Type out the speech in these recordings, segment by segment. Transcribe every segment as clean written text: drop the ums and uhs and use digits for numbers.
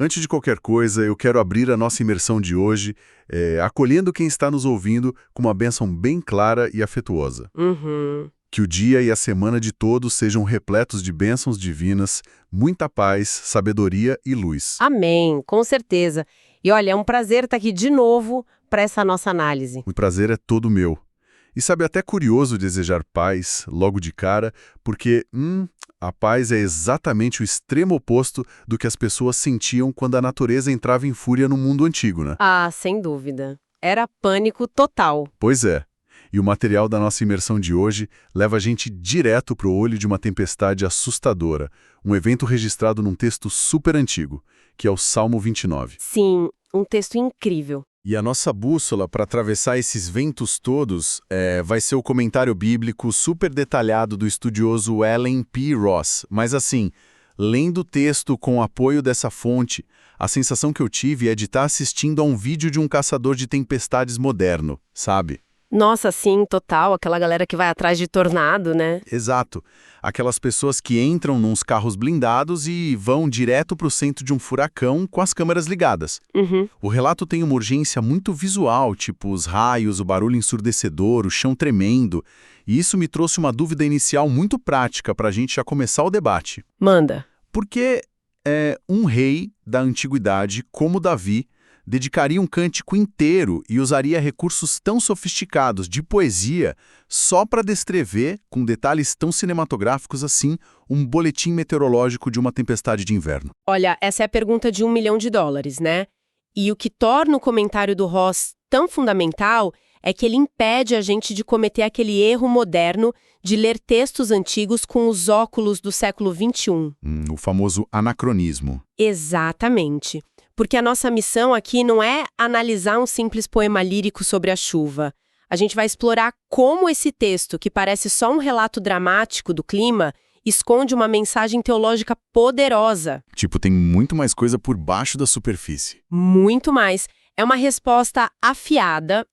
Antes de qualquer coisa, eu quero abrir a nossa imersão de hoje, acolhendo quem está nos ouvindo com uma bênção bem clara e afetuosa. Uhum. Que o dia e a semana de todos sejam repletos de bênçãos divinas, muita paz, sabedoria e luz. Amém, com certeza. E olha, é um prazer estar aqui de novo para essa nossa análise. O prazer é todo meu. E sabe, até curioso desejar paz logo de cara, porque, a paz é exatamente o extremo oposto do que as pessoas sentiam quando a natureza entrava em fúria no mundo antigo, né? Ah, sem dúvida. Era pânico total. Pois é. E o material da nossa imersão de hoje leva a gente direto para o olho de uma tempestade assustadora, um evento registrado num texto super antigo, que é o Salmo 29. Sim, um texto incrível. E a nossa bússola para atravessar esses ventos todos vai ser o comentário bíblico super detalhado do estudioso Allen P. Ross. Mas assim, lendo o texto com o apoio dessa fonte, a sensação que eu tive é de estar assistindo a um vídeo de um caçador de tempestades moderno, sabe? Nossa, sim, total. Aquela galera que vai atrás de tornado, né? Exato. Aquelas pessoas que entram nos carros blindados e vão direto para o centro de um furacão com as câmeras ligadas. Uhum. O relato tem uma urgência muito visual, tipo os raios, o barulho ensurdecedor, o chão tremendo. E isso me trouxe uma dúvida inicial muito prática para a gente já começar o debate. Manda. Por que um rei da antiguidade, como Davi, dedicaria um cântico inteiro e usaria recursos tão sofisticados de poesia só para descrever, com detalhes tão cinematográficos assim, um boletim meteorológico de uma tempestade de inverno? Olha, essa é a pergunta de $1 milhão, né? E o que torna o comentário do Ross tão fundamental é que ele impede a gente de cometer aquele erro moderno de ler textos antigos com os óculos do século XXI. O famoso anacronismo. Exatamente. Porque a nossa missão aqui não é analisar um simples poema lírico sobre a chuva. A gente vai explorar como esse texto, que parece só um relato dramático do clima, esconde uma mensagem teológica poderosa. Tipo, tem muito mais coisa por baixo da superfície. Muito mais. É uma resposta afiada,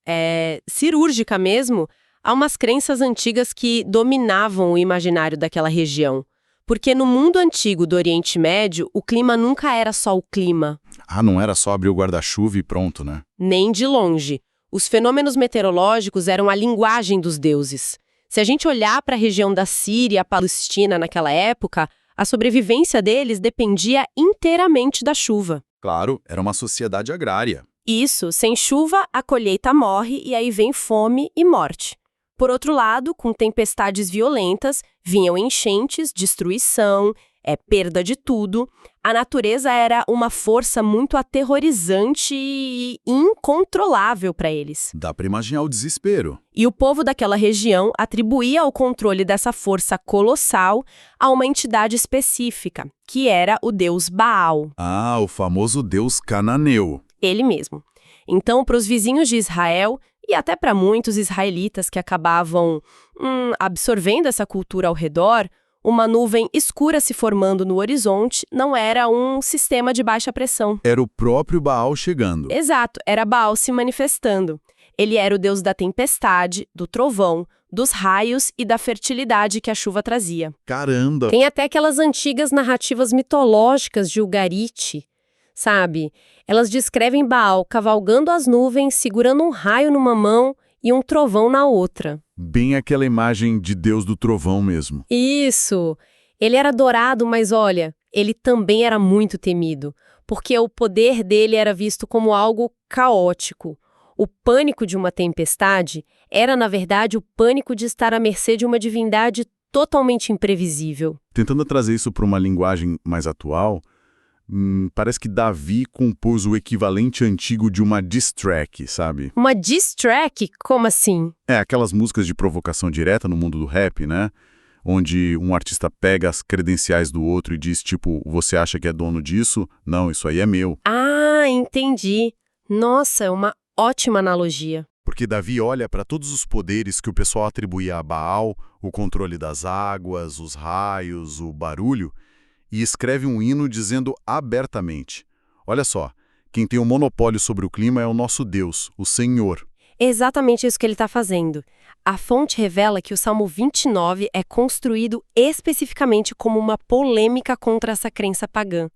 cirúrgica mesmo, a umas crenças antigas que dominavam o imaginário daquela região. Porque no mundo antigo do Oriente Médio, o clima nunca era só o clima. Ah, não era só abrir o guarda-chuva e pronto, né? Nem de longe. Os fenômenos meteorológicos eram a linguagem dos deuses. Se a gente olhar para a região da Síria e a Palestina naquela época, a sobrevivência deles dependia inteiramente da chuva. Claro, era uma sociedade agrária. Isso, sem chuva, a colheita morre e aí vem fome e morte. Por outro lado, com tempestades violentas, vinham enchentes, destruição, perda de tudo. A natureza era uma força muito aterrorizante e incontrolável para eles. Dá para imaginar o desespero. E o povo daquela região atribuía o controle dessa força colossal a uma entidade específica, que era o deus Baal. Ah, o famoso deus cananeu. Ele mesmo. Então, para os vizinhos de Israel, e até para muitos israelitas que acabavam absorvendo essa cultura ao redor, uma nuvem escura se formando no horizonte não era um sistema de baixa pressão. Era o próprio Baal chegando. Exato, era Baal se manifestando. Ele era o deus da tempestade, do trovão, dos raios e da fertilidade que a chuva trazia. Caramba! Tem até aquelas antigas narrativas mitológicas de Ugarit, sabe? Elas descrevem Baal cavalgando as nuvens, segurando um raio numa mão e um trovão na outra. Bem aquela imagem de Deus do trovão mesmo. Isso! Ele era adorado, mas olha, ele também era muito temido, porque o poder dele era visto como algo caótico. O pânico de uma tempestade era, na verdade, o pânico de estar à mercê de uma divindade totalmente imprevisível. Tentando trazer isso para uma linguagem mais atual, parece que Davi compôs o equivalente antigo de uma diss track, sabe? Uma diss track? Como assim? Aquelas músicas de provocação direta no mundo do rap, né? Onde um artista pega as credenciais do outro e diz, tipo, você acha que é dono disso? Não, isso aí é meu. Ah, entendi. Nossa, é uma ótima analogia. Porque Davi olha para todos os poderes que o pessoal atribuía a Baal, o controle das águas, os raios, o barulho, e escreve um hino dizendo abertamente: olha só, quem tem o monopólio sobre o clima é o nosso Deus, o Senhor. É exatamente isso que ele está fazendo. A fonte revela que o Salmo 29 é construído especificamente como uma polêmica contra essa crença pagã.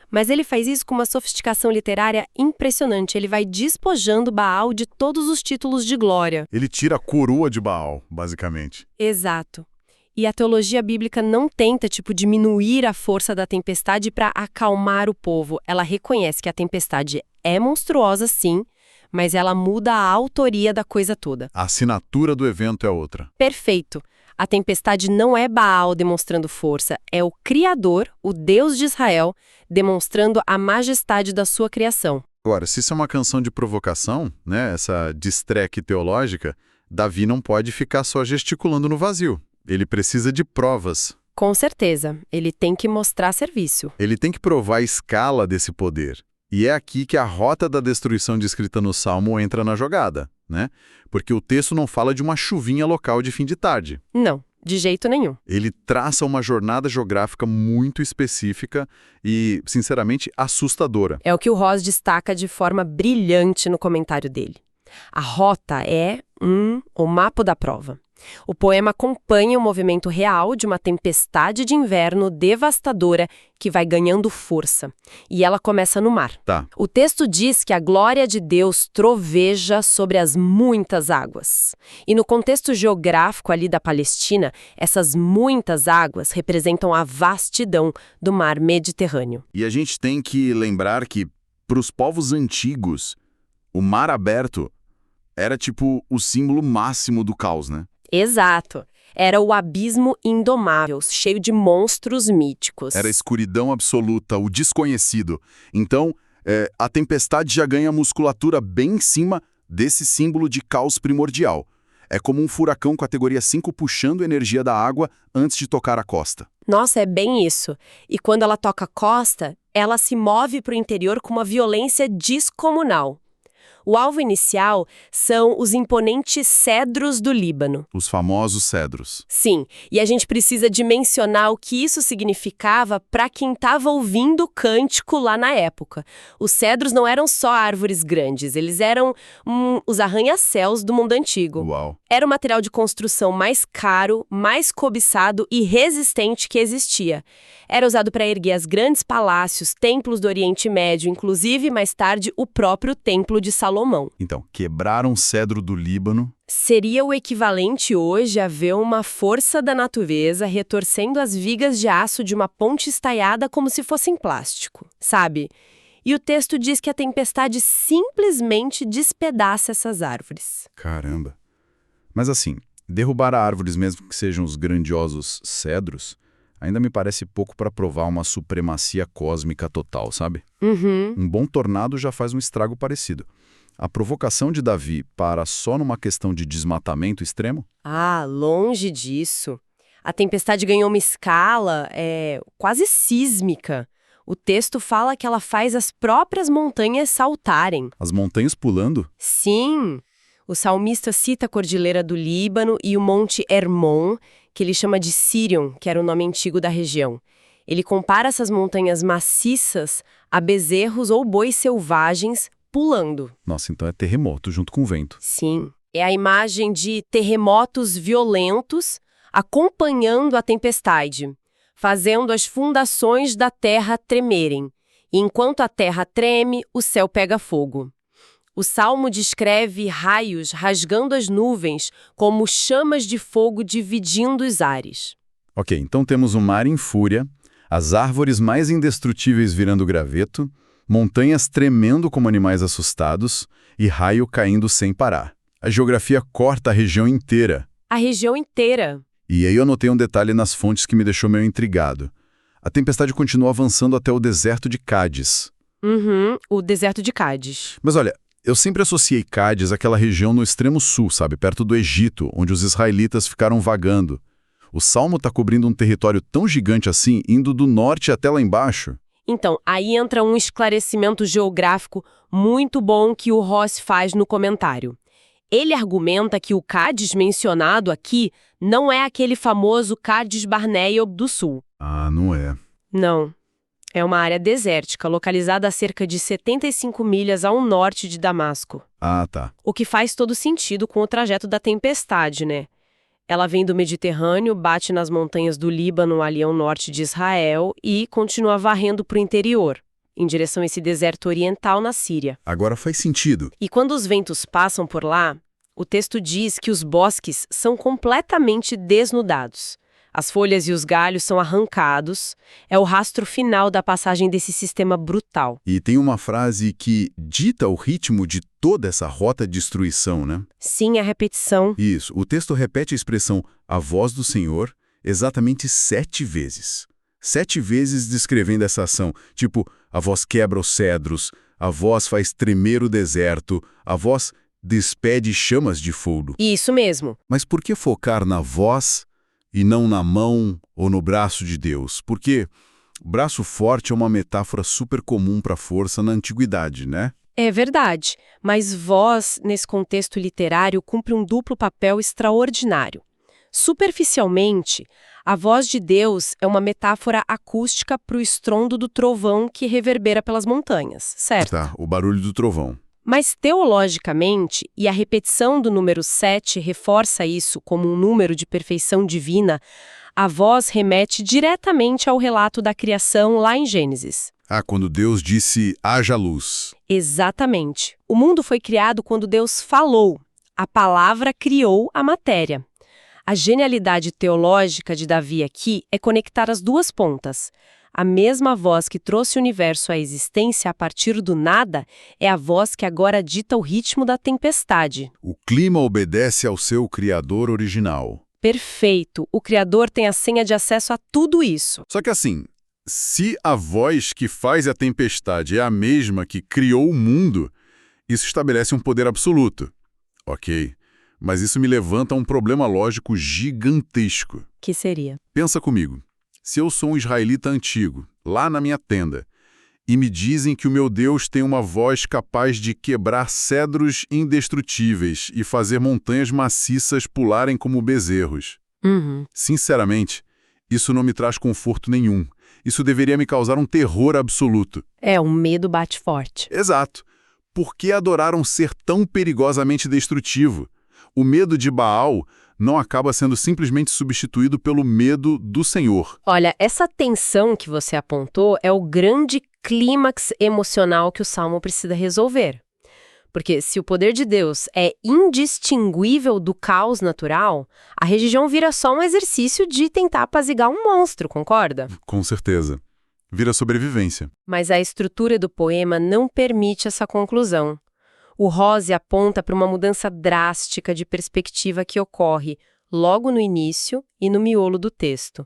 Mas ele faz isso com uma sofisticação literária impressionante. Ele vai despojando Baal de todos os títulos de glória. Ele tira a coroa de Baal, basicamente. Exato. E a teologia bíblica não tenta, diminuir a força da tempestade para acalmar o povo. Ela reconhece que a tempestade é monstruosa, sim, mas ela muda a autoria da coisa toda. A assinatura do evento é outra. Perfeito. A tempestade não é Baal demonstrando força, é o Criador, o Deus de Israel, demonstrando a majestade da sua criação. Agora, se isso é uma canção de provocação, né, essa distreque teológica, Davi não pode ficar só gesticulando no vazio. Ele precisa de provas. Com certeza, ele tem que mostrar serviço. Ele tem que provar a escala desse poder. E é aqui que a rota da destruição descrita no Salmo entra na jogada, né? Porque o texto não fala de uma chuvinha local de fim de tarde. Não, de jeito nenhum. Ele traça uma jornada geográfica muito específica e, sinceramente, assustadora. É o que o Ross destaca de forma brilhante no comentário dele. A rota é o mapa da prova. O poema acompanha o movimento real de uma tempestade de inverno devastadora que vai ganhando força. E ela começa no mar. Tá. O texto diz que a glória de Deus troveja sobre as muitas águas. E no contexto geográfico ali da Palestina, essas muitas águas representam a vastidão do mar Mediterrâneo. E a gente tem que lembrar que, para os povos antigos, o mar aberto era tipo o símbolo máximo do caos, né? Exato. Era o abismo indomável, cheio de monstros míticos. Era a escuridão absoluta, o desconhecido. Então, a tempestade já ganha musculatura bem em cima desse símbolo de caos primordial. É como um furacão categoria 5 puxando energia da água antes de tocar a costa. Nossa, é bem isso. E quando ela toca a costa, ela se move para o interior com uma violência descomunal. O alvo inicial são os imponentes cedros do Líbano. Os famosos cedros. Sim, e a gente precisa dimensionar o que isso significava para quem estava ouvindo o cântico lá na época. Os cedros não eram só árvores grandes, eles eram os arranha-céus do mundo antigo. Uau! Era o material de construção mais caro, mais cobiçado e resistente que existia. Era usado para erguer os grandes palácios, templos do Oriente Médio, inclusive, mais tarde, o próprio Templo de Salomão. Então, quebraram o cedro do Líbano. Seria o equivalente hoje a ver uma força da natureza retorcendo as vigas de aço de uma ponte estaiada como se fossem plástico, sabe? E o texto diz que a tempestade simplesmente despedaça essas árvores. Caramba! Mas assim, derrubar árvores, mesmo que sejam os grandiosos cedros, ainda me parece pouco para provar uma supremacia cósmica total, sabe? Um bom tornado já faz um estrago parecido. A provocação de Davi para só numa questão de desmatamento extremo? Ah, longe disso. A tempestade ganhou uma escala quase sísmica. O texto fala que ela faz as próprias montanhas saltarem. As montanhas pulando? Sim! O salmista cita a Cordilheira do Líbano e o Monte Hermon, que ele chama de Sirion, que era o nome antigo da região. Ele compara essas montanhas maciças a bezerros ou bois selvagens pulando. Nossa, então é terremoto junto com o vento. Sim, é a imagem de terremotos violentos acompanhando a tempestade, fazendo as fundações da terra tremerem. E enquanto a terra treme, o céu pega fogo. O Salmo descreve raios rasgando as nuvens como chamas de fogo dividindo os ares. Ok, então temos o mar em fúria, as árvores mais indestrutíveis virando graveto, montanhas tremendo como animais assustados e raio caindo sem parar. A geografia corta a região inteira. A região inteira. E aí eu notei um detalhe nas fontes que me deixou meio intrigado. A tempestade continua avançando até o deserto de Cádiz. O deserto de Cádiz. Mas olha, eu sempre associei Cádiz àquela região no extremo sul, sabe, perto do Egito, onde os israelitas ficaram vagando. O Salmo está cobrindo um território tão gigante assim, indo do norte até lá embaixo. Então, aí entra um esclarecimento geográfico muito bom que o Ross faz no comentário. Ele argumenta que o Cádiz mencionado aqui não é aquele famoso Cádiz Barnea do Sul. Ah, não é. Não. É uma área desértica, localizada a cerca de 75 milhas ao norte de Damasco. Ah, tá. O que faz todo sentido com o trajeto da tempestade, né? Ela vem do Mediterrâneo, bate nas montanhas do Líbano ali ao norte de Israel e continua varrendo para o interior. em direção a esse deserto oriental na Síria. Agora faz sentido. E quando os ventos passam por lá, o texto diz que os bosques são completamente desnudados. As folhas e os galhos são arrancados. É o rastro final da passagem desse sistema brutal. E tem uma frase que dita o ritmo de toda essa rota de destruição, né? Sim, a repetição. Isso. O texto repete a expressão "a voz do Senhor" exatamente 7 vezes. 7 vezes descrevendo essa ação. Tipo, a voz quebra os cedros, a voz faz tremer o deserto, a voz despede chamas de fogo. Isso mesmo. Mas por que focar na voz e não na mão ou no braço de Deus? Porque braço forte é uma metáfora super comum para força na antiguidade, né? É verdade, mas voz, nesse contexto literário, cumpre um duplo papel extraordinário. Superficialmente, a voz de Deus é uma metáfora acústica para o estrondo do trovão que reverbera pelas montanhas, certo? Tá, o barulho do trovão. Mas teologicamente, e a repetição do número 7 reforça isso como um número de perfeição divina, a voz remete diretamente ao relato da criação lá em Gênesis. Ah, quando Deus disse, haja luz. Exatamente. O mundo foi criado quando Deus falou. A palavra criou a matéria. A genialidade teológica de Davi aqui é conectar as duas pontas. A mesma voz que trouxe o universo à existência a partir do nada é a voz que agora dita o ritmo da tempestade. O clima obedece ao seu criador original. Perfeito. O Criador tem a senha de acesso a tudo isso. Só que assim, se a voz que faz a tempestade é a mesma que criou o mundo, isso estabelece um poder absoluto. Ok, mas isso me levanta um problema lógico gigantesco. Que seria? Pensa comigo. Se eu sou um israelita antigo, lá na minha tenda, e me dizem que o meu Deus tem uma voz capaz de quebrar cedros indestrutíveis e fazer montanhas maciças pularem como bezerros. Sinceramente, isso não me traz conforto nenhum. Isso deveria me causar um terror absoluto. Um medo bate forte. Exato. Por que adorar um ser tão perigosamente destrutivo? O medo de Baal não acaba sendo simplesmente substituído pelo medo do Senhor. Olha, essa tensão que você apontou é o grande clímax emocional que o Salmo precisa resolver. Porque se o poder de Deus é indistinguível do caos natural, a religião vira só um exercício de tentar apaziguar um monstro, concorda? Com certeza. Vira sobrevivência. Mas a estrutura do poema não permite essa conclusão. O Rose aponta para uma mudança drástica de perspectiva que ocorre logo no início e no miolo do texto.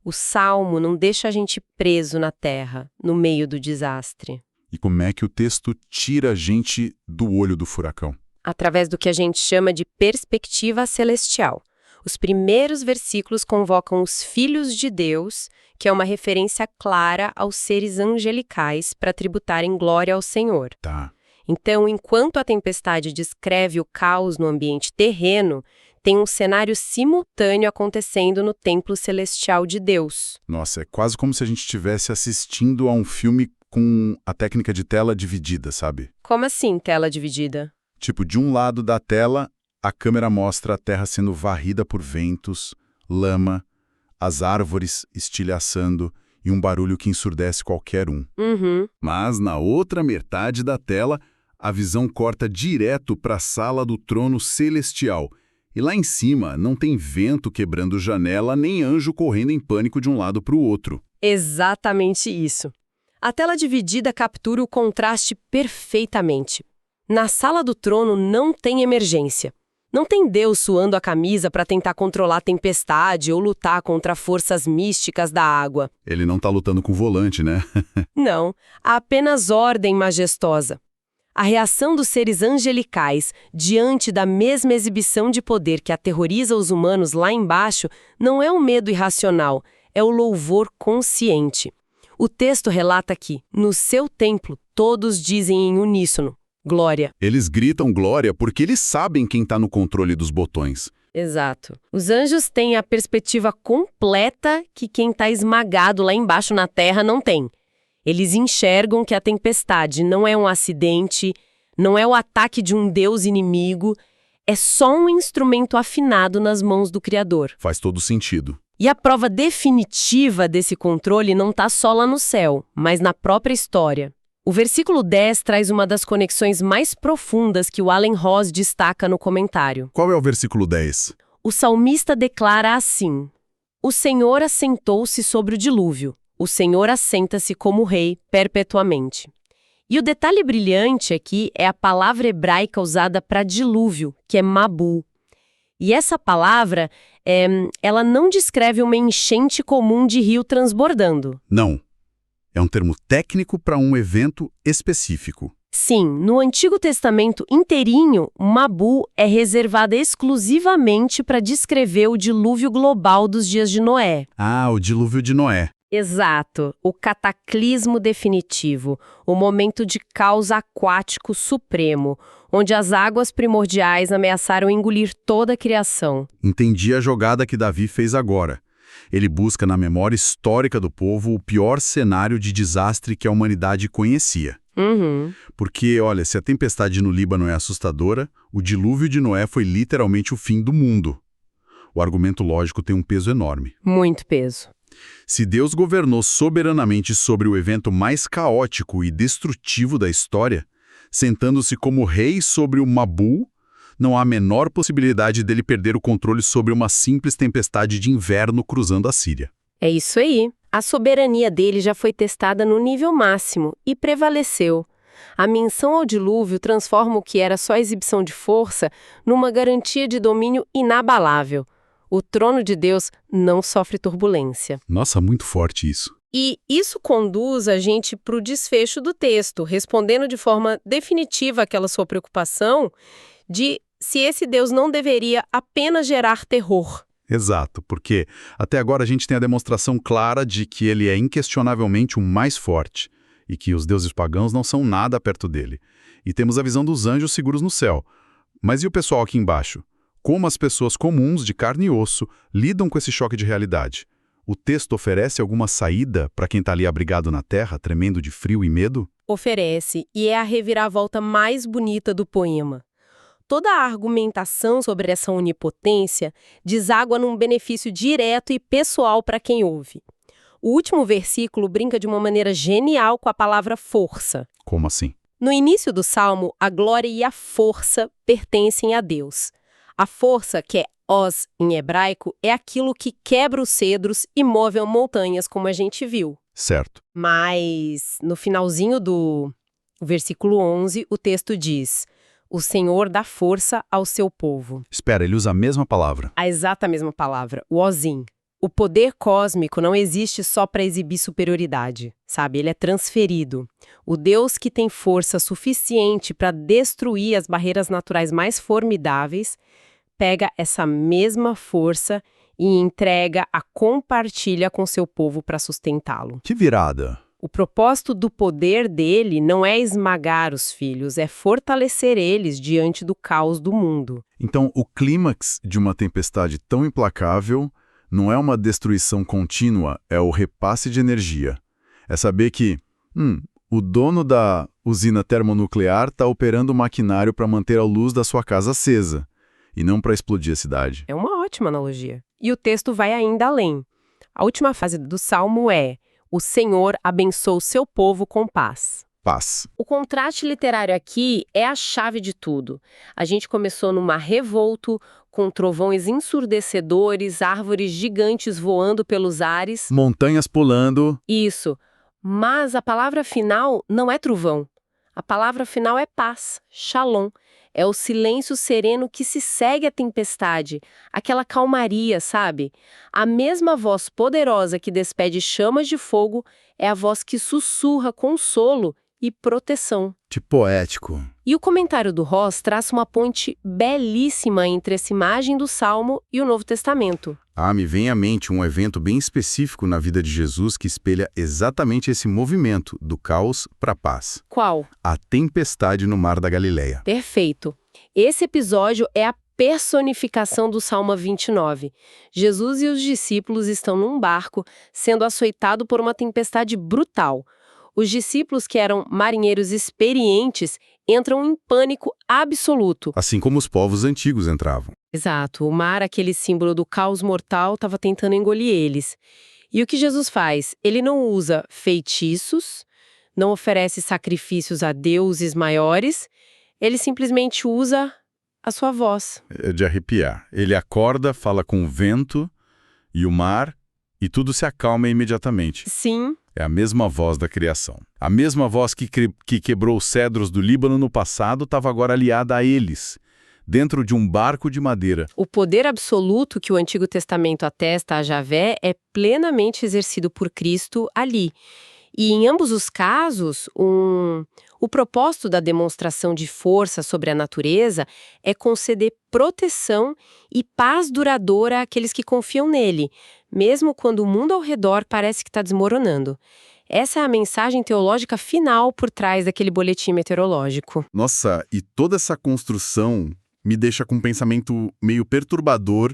O Salmo não deixa a gente preso na terra, no meio do desastre. E como é que o texto tira a gente do olho do furacão? Através do que a gente chama de perspectiva celestial. Os primeiros versículos convocam os filhos de Deus, que é uma referência clara aos seres angelicais para tributarem glória ao Senhor. Tá. Então, enquanto a tempestade descreve o caos no ambiente terreno, tem um cenário simultâneo acontecendo no templo celestial de Deus. Nossa, é quase como se a gente estivesse assistindo a um filme com a técnica de tela dividida, sabe? Como assim, tela dividida? Tipo, de um lado da tela, a câmera mostra a terra sendo varrida por ventos, lama, as árvores estilhaçando e um barulho que ensurdece qualquer um. Mas na outra metade da tela, a visão corta direto para a sala do trono celestial. E lá em cima não tem vento quebrando janela nem anjo correndo em pânico de um lado para o outro. Exatamente isso. A tela dividida captura o contraste perfeitamente. Na sala do trono não tem emergência. Não tem Deus suando a camisa para tentar controlar a tempestade ou lutar contra forças místicas da água. Ele não está lutando com o volante, né? Não, há apenas ordem majestosa. A reação dos seres angelicais diante da mesma exibição de poder que aterroriza os humanos lá embaixo não é um medo irracional, é o louvor consciente. O texto relata que, no seu templo, todos dizem em uníssono, glória. Eles gritam glória porque eles sabem quem está no controle dos botões. Exato. Os anjos têm a perspectiva completa que quem está esmagado lá embaixo na terra não tem. Eles enxergam que a tempestade não é um acidente, não é o ataque de um deus inimigo, é só um instrumento afinado nas mãos do Criador. Faz todo sentido. E a prova definitiva desse controle não está só lá no céu, mas na própria história. O versículo 10 traz uma das conexões mais profundas que o Allen Ross destaca no comentário. Qual é o versículo 10? O salmista declara assim: O Senhor assentou-se sobre o dilúvio, o Senhor assenta-se como rei perpetuamente. E o detalhe brilhante aqui é a palavra hebraica usada para dilúvio, que é Mabul. E essa palavra, ela não descreve uma enchente comum de rio transbordando. Não. É um termo técnico para um evento específico. Sim, no Antigo Testamento inteirinho, Mabul é reservada exclusivamente para descrever o dilúvio global dos dias de Noé. Ah, o dilúvio de Noé. Exato, o cataclismo definitivo, o momento de caos aquático supremo, onde as águas primordiais ameaçaram engolir toda a criação. Entendi a jogada que Davi fez agora. Ele busca na memória histórica do povo o pior cenário de desastre que a humanidade conhecia. Porque, olha, se a tempestade no Líbano é assustadora, o dilúvio de Noé foi literalmente o fim do mundo. O argumento lógico tem um peso enorme. Muito peso. Se Deus governou soberanamente sobre o evento mais caótico e destrutivo da história, sentando-se como rei sobre o Mabul, não há a menor possibilidade dele perder o controle sobre uma simples tempestade de inverno cruzando a Síria. É isso aí. A soberania dele já foi testada no nível máximo e prevaleceu. A menção ao dilúvio transforma o que era só exibição de força numa garantia de domínio inabalável. O trono de Deus não sofre turbulência. Nossa, muito forte isso. E isso conduz a gente para o desfecho do texto, respondendo de forma definitiva aquela sua preocupação de se esse Deus não deveria apenas gerar terror. Exato, porque até agora a gente tem a demonstração clara de que ele é inquestionavelmente o mais forte e que os deuses pagãos não são nada perto dele. E temos a visão dos anjos seguros no céu. Mas e o pessoal aqui embaixo? Como as pessoas comuns de carne e osso lidam com esse choque de realidade? O texto oferece alguma saída para quem está ali abrigado na terra, tremendo de frio e medo? Oferece, e é a reviravolta mais bonita do poema. Toda a argumentação sobre essa onipotência deságua num benefício direto e pessoal para quem ouve. O último versículo brinca de uma maneira genial com a palavra força. Como assim? No início do Salmo, a glória e a força pertencem a Deus. A força, que é Oz em hebraico, é aquilo que quebra os cedros e move montanhas, como a gente viu. Certo. Mas no finalzinho do versículo 11, o texto diz: O Senhor dá força ao seu povo. Espera, ele usa a mesma palavra. A exata mesma palavra, o Ozim. O poder cósmico não existe só para exibir superioridade, sabe? Ele é transferido. O Deus que tem força suficiente para destruir as barreiras naturais mais formidáveis, pega essa mesma força e entrega, compartilha com seu povo para sustentá-lo. Que virada! O propósito do poder dele não é esmagar os filhos, é fortalecer eles diante do caos do mundo. Então, o clímax de uma tempestade tão implacável não é uma destruição contínua, é o repasse de energia. É saber que, o dono da usina termonuclear está operando o maquinário para manter a luz da sua casa acesa, e não para explodir a cidade. É uma ótima analogia. E o texto vai ainda além. A última frase do Salmo é: O Senhor abençoa o seu povo com paz. Paz. O contraste literário aqui é a chave de tudo. A gente começou num mar revolto, com trovões ensurdecedores, árvores gigantes voando pelos ares. Montanhas pulando. Isso. Mas a palavra final não é trovão. A palavra final é paz, shalom. É o silêncio sereno que se segue à tempestade, aquela calmaria, sabe? A mesma voz poderosa que despede chamas de fogo é a voz que sussurra consolo e proteção. Que poético. E o comentário do Ross traça uma ponte belíssima entre essa imagem do Salmo e o Novo Testamento. Me vem à mente um evento bem específico na vida de Jesus que espelha exatamente esse movimento do caos para a paz. Qual? A tempestade no Mar da Galileia. Perfeito. Esse episódio é a personificação do Salmo 29. Jesus e os discípulos estão num barco, sendo açoitado por uma tempestade brutal. Os discípulos, que eram marinheiros experientes, entram em pânico absoluto. Assim como os povos antigos entravam. Exato. O mar, aquele símbolo do caos mortal, estava tentando engolir eles. E o que Jesus faz? Ele não usa feitiços, não oferece sacrifícios a deuses maiores, ele simplesmente usa a sua voz. É de arrepiar. Ele acorda, fala com o vento e o mar, e tudo se acalma imediatamente. Sim. É a mesma voz da criação. A mesma voz que quebrou os cedros do Líbano no passado estava agora aliada a eles, dentro de um barco de madeira. O poder absoluto que o Antigo Testamento atesta a Javé é plenamente exercido por Cristo ali. E em ambos os casos, o propósito da demonstração de força sobre a natureza é conceder proteção e paz duradoura àqueles que confiam nele, mesmo quando o mundo ao redor parece que está desmoronando. Essa é a mensagem teológica final por trás daquele boletim meteorológico. Nossa, e toda essa construção me deixa com um pensamento meio perturbador,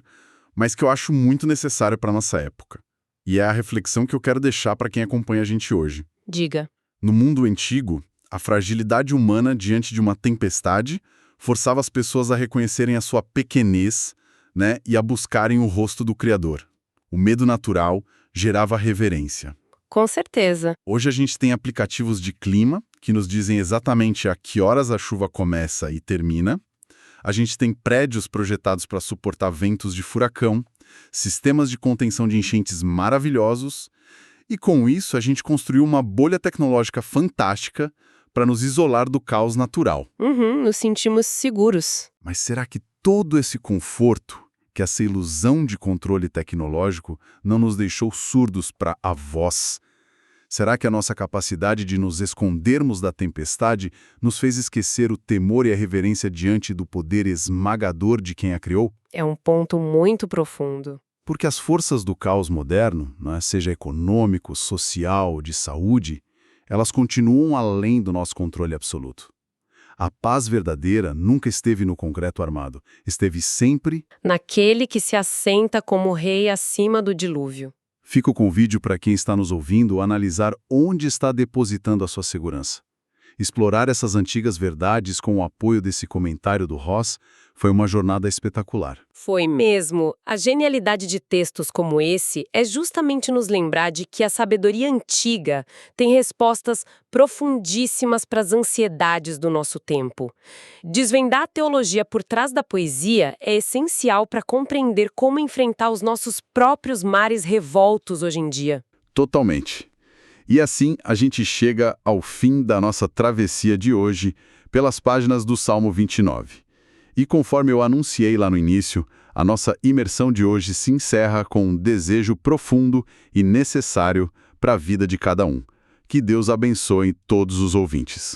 mas que eu acho muito necessário para nossa época. E é a reflexão que eu quero deixar para quem acompanha a gente hoje. Diga. No mundo antigo, a fragilidade humana diante de uma tempestade forçava as pessoas a reconhecerem a sua pequenez, né, e a buscarem o rosto do Criador. O medo natural gerava reverência. Com certeza. Hoje a gente tem aplicativos de clima que nos dizem exatamente a que horas a chuva começa e termina. A gente tem prédios projetados para suportar ventos de furacão, sistemas de contenção de enchentes maravilhosos, e com isso a gente construiu uma bolha tecnológica fantástica para nos isolar do caos natural. Nos sentimos seguros. Mas será que todo esse conforto, que essa ilusão de controle tecnológico, não nos deixou surdos para a voz? Será que a nossa capacidade de nos escondermos da tempestade nos fez esquecer o temor e a reverência diante do poder esmagador de quem a criou? É um ponto muito profundo. Porque as forças do caos moderno, né, seja econômico, social, de saúde, elas continuam além do nosso controle absoluto. A paz verdadeira nunca esteve no concreto armado, esteve sempre naquele que se assenta como rei acima do dilúvio. Fica o convite para quem está nos ouvindo analisar onde está depositando a sua segurança. Explorar essas antigas verdades com o apoio desse comentário do Ross foi uma jornada espetacular. Foi mesmo. A genialidade de textos como esse é justamente nos lembrar de que a sabedoria antiga tem respostas profundíssimas para as ansiedades do nosso tempo. Desvendar a teologia por trás da poesia é essencial para compreender como enfrentar os nossos próprios mares revoltos hoje em dia. Totalmente. E assim a gente chega ao fim da nossa travessia de hoje pelas páginas do Salmo 29. E conforme eu anunciei lá no início, a nossa imersão de hoje se encerra com um desejo profundo e necessário para a vida de cada um. Que Deus abençoe todos os ouvintes.